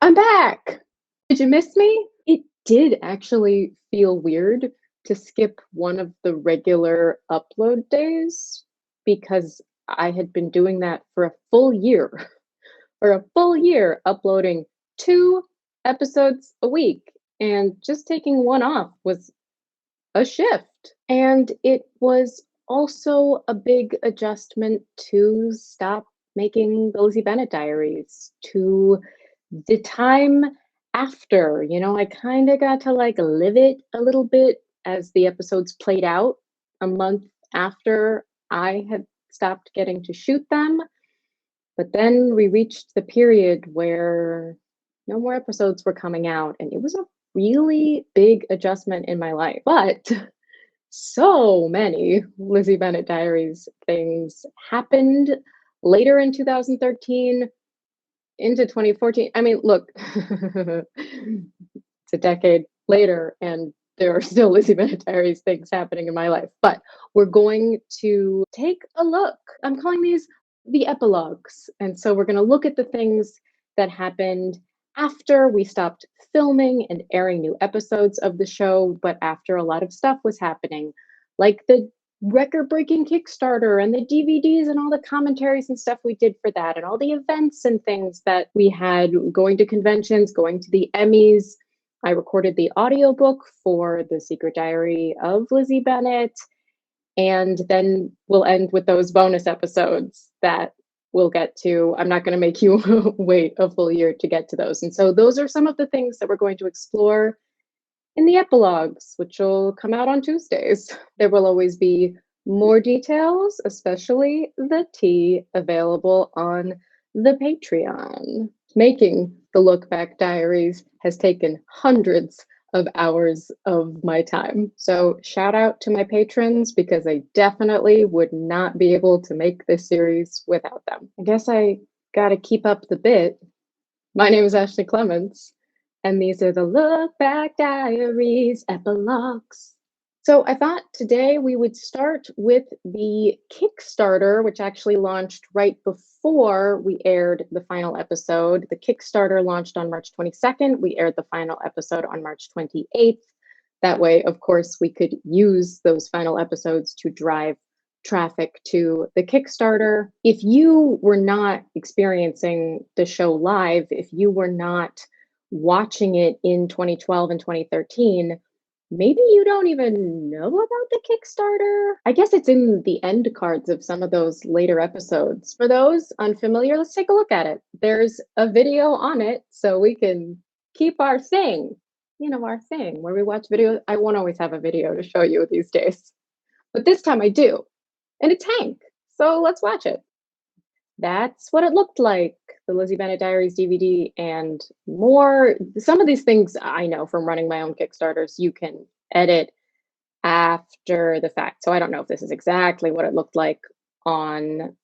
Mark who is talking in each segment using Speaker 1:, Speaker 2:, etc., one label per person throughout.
Speaker 1: I'm back! Did you miss me? It did actually feel weird to skip one of the regular upload days because I had been doing that for a full year. For a full year, uploading 2 episodes a week, and just taking one off was a shift. And it was also a big adjustment to stop making the Lizzie Bennet Diaries, to the time after. I kind of got to like live it a little bit as the episodes played out a month after I had stopped getting to shoot them. But then we reached the period where no more episodes were coming out, and it was a really big adjustment in my life. But so many Lizzie Bennet Diaries things happened later in 2013 into 2014. I mean, look, it's a decade later, and there are still Lizzie Bennet Diaries things happening in my life. But we're going to take a look. I'm calling these the epilogues. And so we're going to look at the things that happened after we stopped filming and airing new episodes of the show, but after a lot of stuff was happening, like the record-breaking Kickstarter and the DVDs and all the commentaries and stuff we did for that, and all the events and things that we had, going to conventions, going to the Emmys. I recorded the audiobook for The Secret Diary of Lizzie Bennet. And then we'll end with those bonus episodes that we'll get to. I'm not going to make you wait a full year to get to those. And so those are some of the things that we're going to explore in the epilogues, which will come out on Tuesdays. There will always be more details, especially the tea, available on the Patreon. Making the Look Back Diaries has taken hundreds of hours of my time. So shout out to my patrons, because I definitely would not be able to make this series without them. I guess I gotta keep up the bit. My name is Ashley Clements, and these are the Look Back Diaries epilogues. So I thought today we would start with the Kickstarter, which actually launched right before we aired the final episode. The Kickstarter launched on March 22nd. We aired the final episode on March 28th. That way, of course, we could use those final episodes to drive traffic to the Kickstarter. If you were not experiencing the show live, if you were not watching it in 2012 and 2013, maybe you don't even know about the Kickstarter. I guess it's in the end cards of some of those later episodes. For those unfamiliar, let's take a look at it. There's a video on it, so we can keep our thing. Our thing where we watch videos. I won't always have a video to show you these days, but this time I do. And it's Hank, so let's watch it. That's what it looked like, the Lizzie Bennet Diaries DVD and more. Some of these things I know from running my own Kickstarters, you can edit after the fact. So I don't know if this is exactly what it looked like on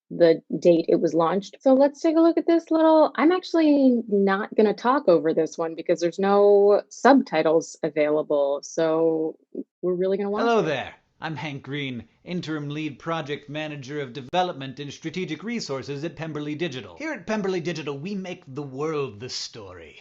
Speaker 1: the date it was launched. So let's take a look at this little. I'm actually not going to talk over this one because there's no subtitles available. So we're really going to watch
Speaker 2: Hello
Speaker 1: it.
Speaker 2: there. I'm Hank Green, Interim Lead Project Manager of Development and Strategic Resources at Pemberley Digital. Here at Pemberley Digital, we make the world the story.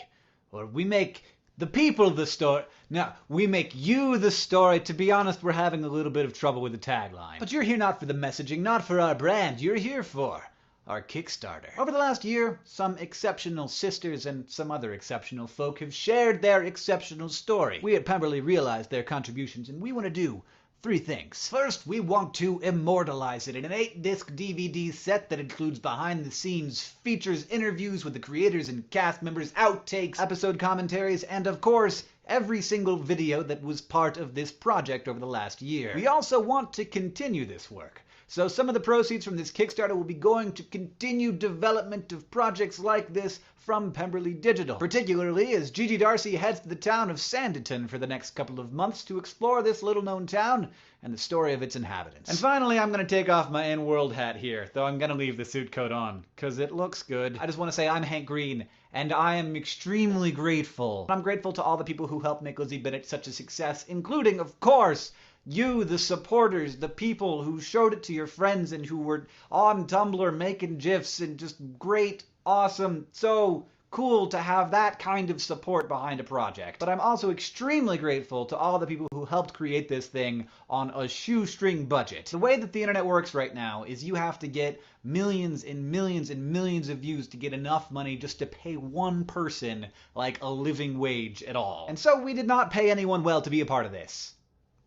Speaker 2: Or we make the people the story. No, we make you the story. To be honest, we're having a little bit of trouble with the tagline. But you're here not for the messaging, not for our brand. You're here for our Kickstarter. Over the last year, some exceptional sisters and some other exceptional folk have shared their exceptional story. We at Pemberley realized their contributions, and we want to do 3 things. First, we want to immortalize it in an 8-disc DVD set that includes behind-the-scenes features, interviews with the creators and cast members, outtakes, episode commentaries, and of course, every single video that was part of this project over the last year. We also want to continue this work. So some of the proceeds from this Kickstarter will be going to continued development of projects like this from Pemberley Digital, particularly as Gigi Darcy heads to the town of Sanditon for the next couple of months to explore this little-known town and the story of its inhabitants. And finally, I'm going to take off my in-world hat here, though I'm going to leave the suit coat on, because it looks good. I just want to say I'm Hank Green, and I am extremely grateful. I'm grateful to all the people who helped make Lizzie Bennet such a success, including, of course, you, the supporters, the people who showed it to your friends and who were on Tumblr making GIFs and just great, awesome, so cool to have that kind of support behind a project. But I'm also extremely grateful to all the people who helped create this thing on a shoestring budget. The way that the internet works right now is you have to get millions and millions and millions of views to get enough money just to pay one person like a living wage at all. And so we did not pay anyone well to be a part of this.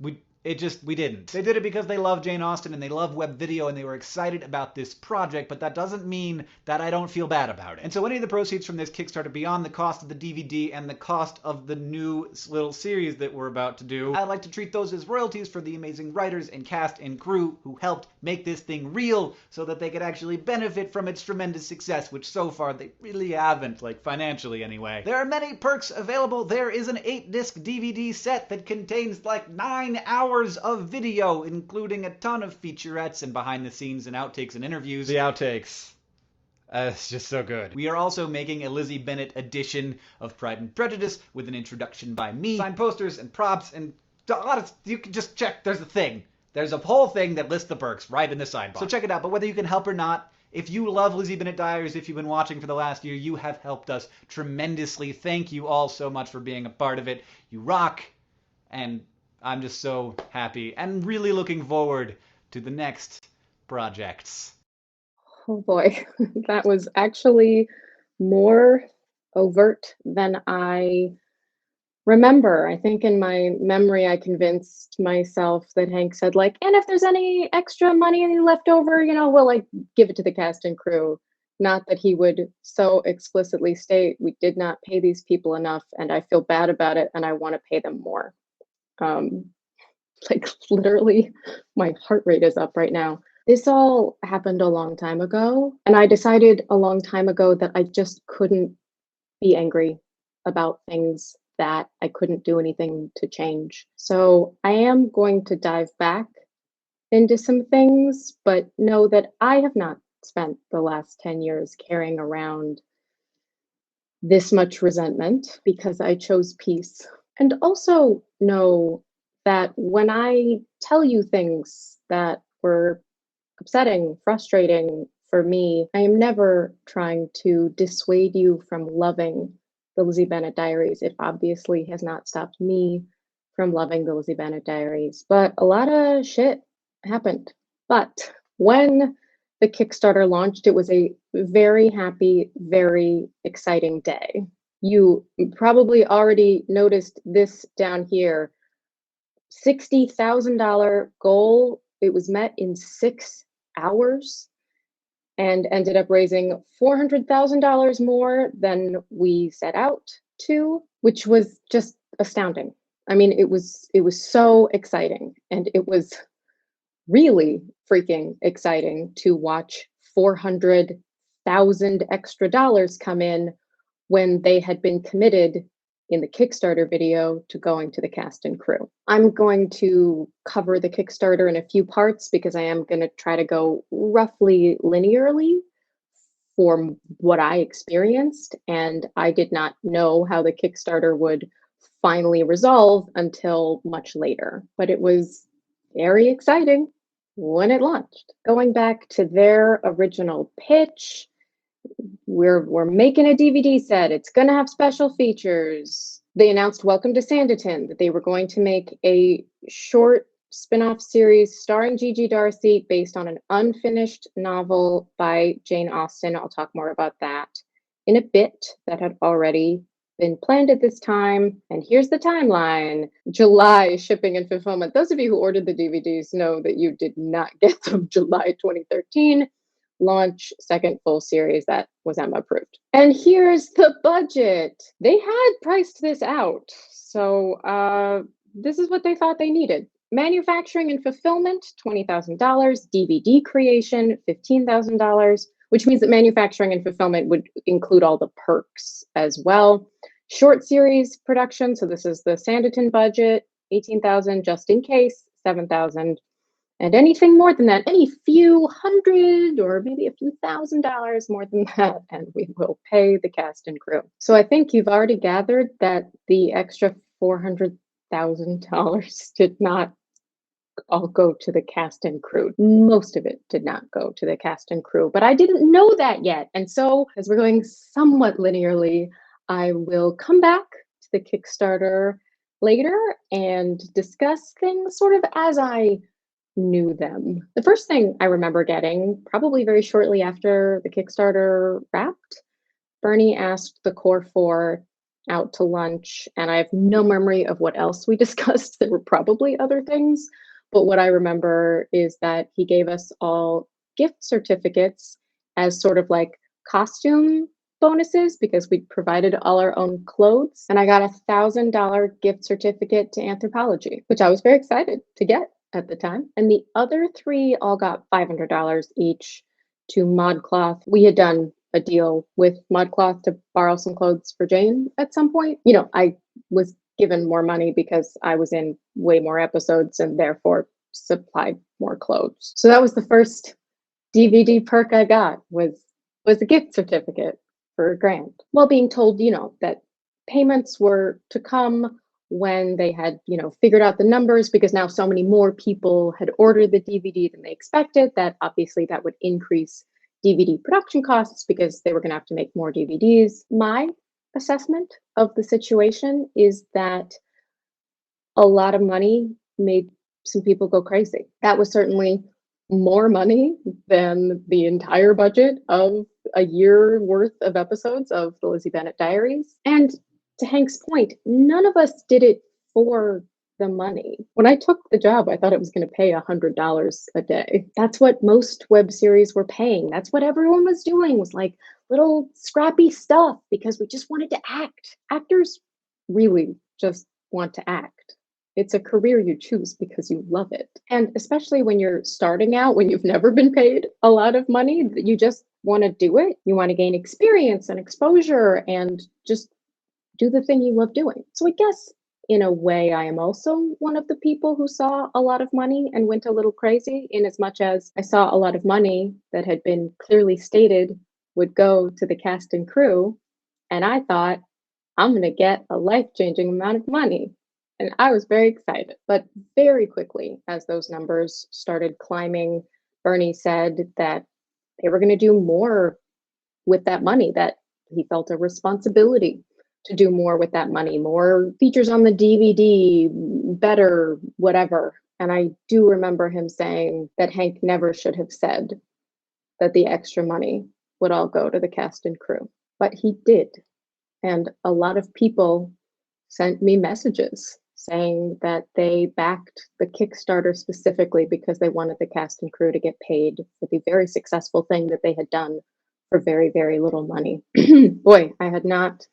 Speaker 2: We didn't. They did it because they love Jane Austen and they love web video and they were excited about this project, but that doesn't mean that I don't feel bad about it. And so any of the proceeds from this Kickstarter, beyond the cost of the DVD and the cost of the new little series that we're about to do, I'd like to treat those as royalties for the amazing writers and cast and crew who helped make this thing real so that they could actually benefit from its tremendous success, which so far they really haven't, like financially anyway. There are many perks available. There is an 8-disc DVD set that contains like 9 hours of video, including a ton of featurettes and behind the scenes and outtakes and interviews. The outtakes. It's just so good. We are also making a Lizzie Bennet edition of Pride and Prejudice with an introduction by me, signed posters and props, and you can just check. There's a thing. There's a whole thing that lists the perks right in the sidebar. So check it out. But whether you can help or not, if you love Lizzie Bennet Diaries, if you've been watching for the last year, you have helped us tremendously. Thank you all so much for being a part of it. You rock, and I'm just so happy and really looking forward to the next projects.
Speaker 1: Oh boy, that was actually more overt than I remember. I think in my memory, I convinced myself that Hank said, like, and if there's any extra money left over, we'll like give it to the cast and crew. Not that he would so explicitly state, we did not pay these people enough and I feel bad about it and I want to pay them more. Like literally my heart rate is up right now. This all happened a long time ago, and I decided a long time ago that I just couldn't be angry about things that I couldn't do anything to change. So I am going to dive back into some things, but know that I have not spent the last 10 years carrying around this much resentment because I chose peace. And also know that when I tell you things that were upsetting, frustrating for me, I am never trying to dissuade you from loving the Lizzie Bennet Diaries. It obviously has not stopped me from loving the Lizzie Bennet Diaries, but a lot of shit happened. But when the Kickstarter launched, it was a very happy, very exciting day. You probably already noticed this down here. $60,000 goal. It was met in 6 hours and ended up raising $400,000 more than we set out to, which was just astounding. I mean, it was so exciting, and it was really freaking exciting to watch 400,000 extra dollars come in when they had been committed in the Kickstarter video to going to the cast and crew. I'm going to cover the Kickstarter in a few parts because I am going to try to go roughly linearly for what I experienced. And I did not know how the Kickstarter would finally resolve until much later. But it was very exciting when it launched. Going back to their original pitch, we're making a DVD set. It's going to have special features. They announced Welcome to Sanditon, that they were going to make a short spin-off series starring Gigi Darcy based on an unfinished novel by Jane Austen. I'll talk more about that in a bit. That had already been planned at this time. And here's the timeline. July shipping and fulfillment. Those of you who ordered the DVDs know that you did not get them July 2013. Launch second full series that was Emma approved. And here's the budget. They had priced this out. So this is what they thought they needed. Manufacturing and fulfillment, $20,000. DVD creation, $15,000, which means that manufacturing and fulfillment would include all the perks as well. Short series production, so this is the Sanditon budget, $18,000 just in case, $7,000. And anything more than that, any few hundred or maybe a few $1,000s more than that, and we will pay the cast and crew. So I think you've already gathered that the extra $400,000 did not all go to the cast and crew. Most of it did not go to the cast and crew, but I didn't know that yet. And so, as we're going somewhat linearly, I will come back to the Kickstarter later and discuss things sort of as I knew them. The first thing I remember getting, probably very shortly after the Kickstarter wrapped, Bernie asked the core four out to lunch, and I have no memory of what else we discussed. There were probably other things, but what I remember is that he gave us all gift certificates as sort of like costume bonuses because we provided all our own clothes. And I got $1,000 gift certificate to anthropology, which I was very excited to get at the time. And the other three all got $500 each to ModCloth. We had done a deal with ModCloth to borrow some clothes for Jane at some point. You know, I was given more money because I was in way more episodes and therefore supplied more clothes. So that was the first DVD perk I got was a gift certificate for a grant. While being told, you know, that payments were to come when they had, you know, figured out the numbers because now so many more people had ordered the DVD than they expected, that obviously that would increase DVD production costs because they were going to have to make more DVDs. My assessment of the situation is that a lot of money made some people go crazy. That was certainly more money than the entire budget of a year worth of episodes of the Lizzie Bennet Diaries. And to Hank's point, none of us did it for the money. When I took the job, I thought it was going to pay $100 a day. That's what most web series were paying. That's what everyone was doing, was like little scrappy stuff because we just wanted to act. Actors really just want to act. It's a career you choose because you love it. And especially when you're starting out, when you've never been paid a lot of money, you just want to do it. You want to gain experience and exposure and just do the thing you love doing. So I guess in a way, I am also one of the people who saw a lot of money and went a little crazy, in as much as I saw a lot of money that had been clearly stated would go to the cast and crew. And I thought, I'm going to get a life-changing amount of money. And I was very excited. But very quickly, as those numbers started climbing, Bernie said that they were going to do more with that money, that he felt a responsibility to do more with that money, more features on the DVD, better, whatever. And I do remember him saying that Hank never should have said that the extra money would all go to the cast and crew. But he did. And a lot of people sent me messages saying that they backed the Kickstarter specifically because they wanted the cast and crew to get paid for the very successful thing that they had done for very, very little money. Boy, I had not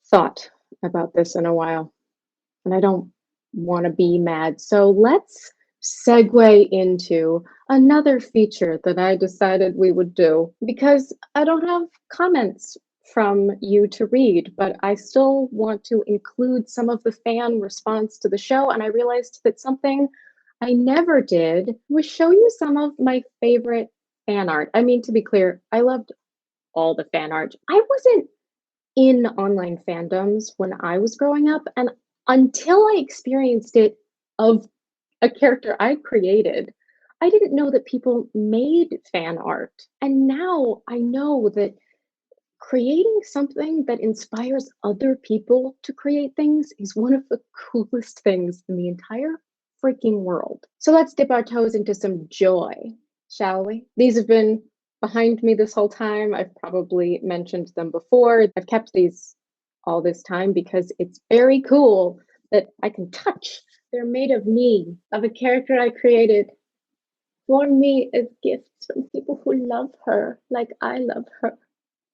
Speaker 1: thought about this in a while, and I don't want to be mad. So let's segue into another feature that I decided we would do, because I don't have comments from you to read, but I still want to include some of the fan response to the show. And I realized that something I never did was show you some of my favorite fan art. I mean, to be clear, I loved all the fan art. I wasn't in online fandoms when I was growing up, and until I experienced it of a character I created, I didn't know that people made fan art. And now I know that creating something that inspires other people to create things is one of the coolest things in the entire freaking world. So let's dip our toes into some joy, shall we? These have been behind me this whole time. I've probably mentioned them before. I've kept these all this time because it's very cool that I can touch. They're made of me, of a character I created for me as gifts from people who love her like I love her.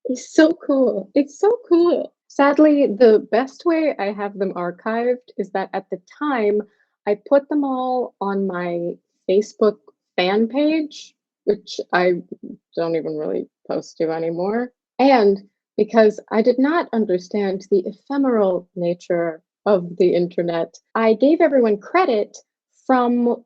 Speaker 1: It's so cool. It's so cool. Sadly, the best way I have them archived is that at the time, I put them all on my Facebook fan page, which I don't even really post to anymore. And because I did not understand the ephemeral nature of the internet, I gave everyone credit from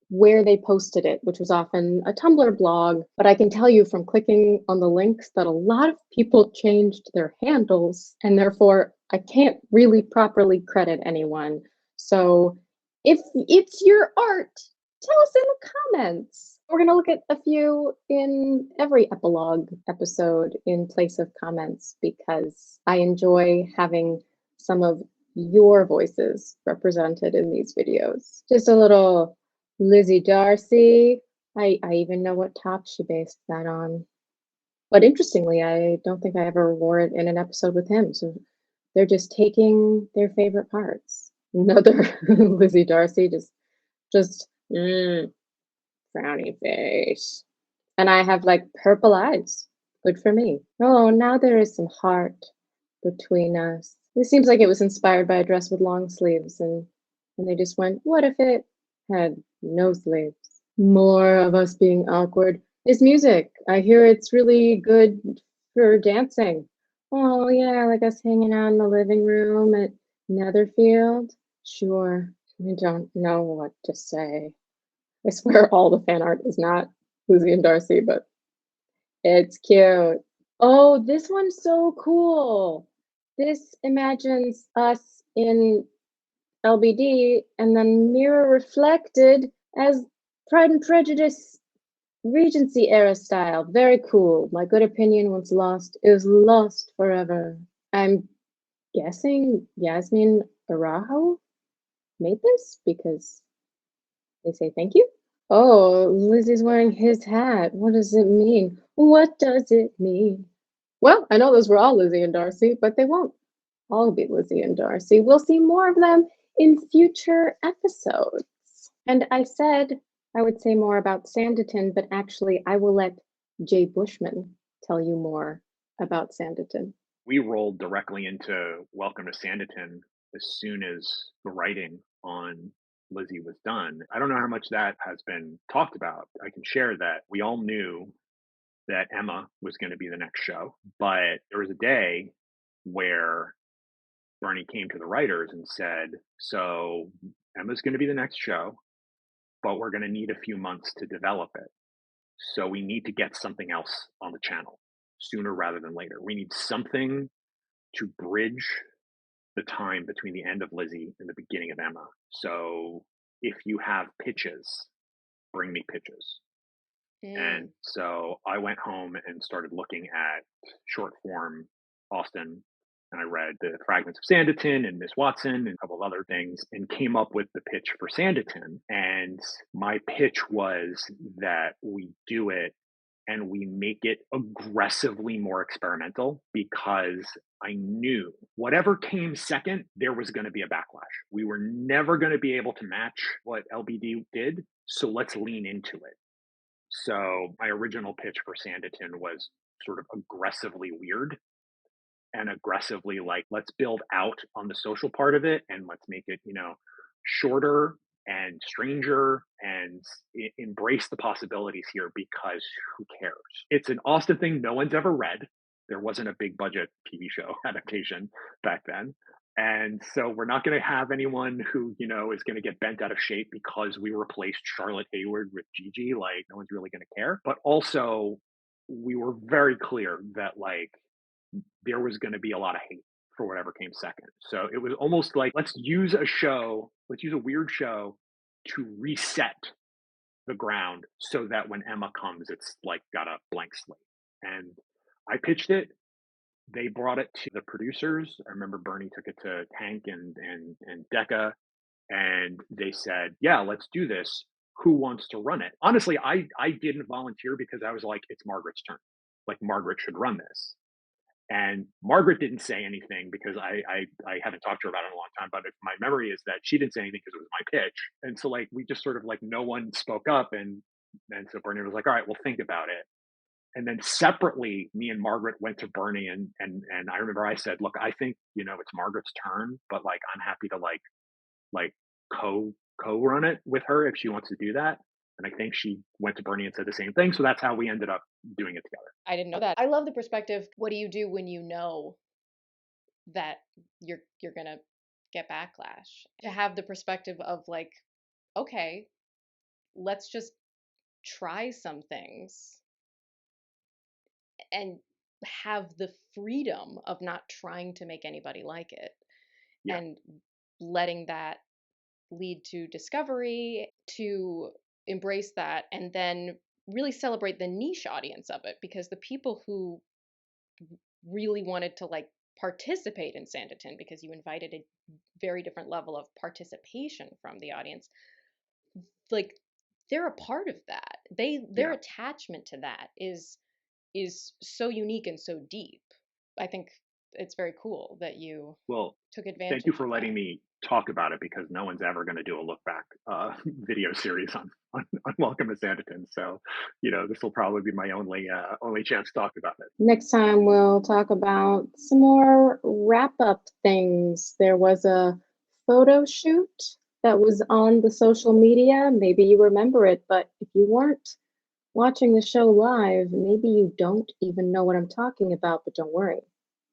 Speaker 1: where they posted it, which was often a Tumblr blog. But I can tell you from clicking on the links that a lot of people changed their handles, and therefore I can't really properly credit anyone. So If it's your art, tell us in the comments. We're going to look at a few in every epilogue episode in place of comments because I enjoy having some of your voices represented in these videos. Just a little Lizzie Darcy. I even know what top she based that on. But interestingly, I don't think I ever wore it in an episode with him. So they're just taking their favorite parts. Another Lizzie Darcy, just frowny face. And I have like purple eyes. Good for me. Oh, now there is some heart between us. It seems like it was inspired by a dress with long sleeves, and they just went, what if it had no sleeves? More of us being awkward. Is music. I hear it's really good for dancing. Oh yeah, like us hanging out in the living room at Netherfield. Sure. I don't know what to say. I swear all the fan art is not Lizzie and Darcy, but it's cute. Oh, this one's so cool. This imagines us in LBD and then mirror reflected as Pride and Prejudice Regency era style. Very cool. My good opinion once lost is lost forever. I'm guessing Yasmin Arajo made this because they say thank you. Oh, Lizzie's wearing his hat. What does it mean? What does it mean? Well, I know those were all Lizzie and Darcy, but they won't all be Lizzie and Darcy. We'll see more of them in future episodes. And I said I would say more about Sanditon, but actually, I will let Jay Bushman tell you more about Sanditon.
Speaker 3: We rolled directly into Welcome to Sanditon as soon as the writing on Lizzie was done. I don't know how much that has been talked about. I can share that we all knew that Emma was going to be the next show, but there was a day where Bernie came to the writers and said, so Emma's going to be the next show, but we're going to need a few months to develop it. So we need to get something else on the channel sooner rather than later. We need something to bridge the time between the end of Lizzie and the beginning of Emma. So if you have pitches, bring me pitches. And so I went home and started looking at short form Austen, and I read the Fragments of Sanditon and Miss Watson and a couple of other things and came up with the pitch for Sanditon. And my pitch was that we do it and we make it aggressively more experimental because I knew whatever came second, there was going to be a backlash. We were never going to be able to match what LBD did. So let's lean into it. So my original pitch for Sanditon was sort of aggressively weird and aggressively like, let's build out on the social part of it and let's make it, shorter and stranger and embrace the possibilities here because who cares? It's an Austen thing no one's ever read. There wasn't a big budget TV show adaptation back then. And so we're not going to have anyone who, is going to get bent out of shape because we replaced Charlotte Hayward with Gigi. Like, no one's really going to care. But also, we were very clear that, like, there was going to be a lot of hate for whatever came second. So it was almost like, let's use a weird show to reset the ground so that when Emma comes, it's like got a blank slate. And I pitched it. They brought it to the producers. I remember Bernie took it to Hank and Decca, and they said, "Yeah, let's do this. Who wants to run it?" Honestly, I didn't volunteer because I was like, "It's Margaret's turn. Like Margaret should run this." And Margaret didn't say anything because I haven't talked to her about it in a long time. But if my memory is that she didn't say anything because it was my pitch, and so like we just sort of like no one spoke up, and so Bernie was like, "All right, we'll think about it." And then separately, me and Margaret went to Bernie and I remember I said, "Look, I think it's Margaret's turn, but like I'm happy to like co-run it with her if she wants to do that." And I think she went to Bernie and said the same thing. So that's how we ended up doing it together.
Speaker 4: I didn't know that. I love the perspective. What do you do when you know that you're gonna get backlash? To have the perspective of like, okay, let's just try some things and have the freedom of not trying to make anybody like it
Speaker 3: Yeah.
Speaker 4: and letting that lead to discovery, to embrace that, and then really celebrate the niche audience of it, because the people who really wanted to like participate in Sanditon, because you invited a very different level of participation from the audience, like they're a part of that. Their
Speaker 3: Yeah.
Speaker 4: attachment to that is so unique and so deep. I think it's very cool that you
Speaker 3: Well,
Speaker 4: took
Speaker 3: thank you
Speaker 4: advantage
Speaker 3: for
Speaker 4: of
Speaker 3: letting
Speaker 4: that.
Speaker 3: me talk about it because no one's ever going to do a look back video series on Welcome to Sanditon. So, this will probably be my only chance to talk about it.
Speaker 1: Next time we'll talk about some more wrap up things. There was a photo shoot that was on the social media. Maybe you remember it, but if you weren't watching the show live, maybe you don't even know what I'm talking about, but don't worry,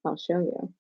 Speaker 1: I'll show you.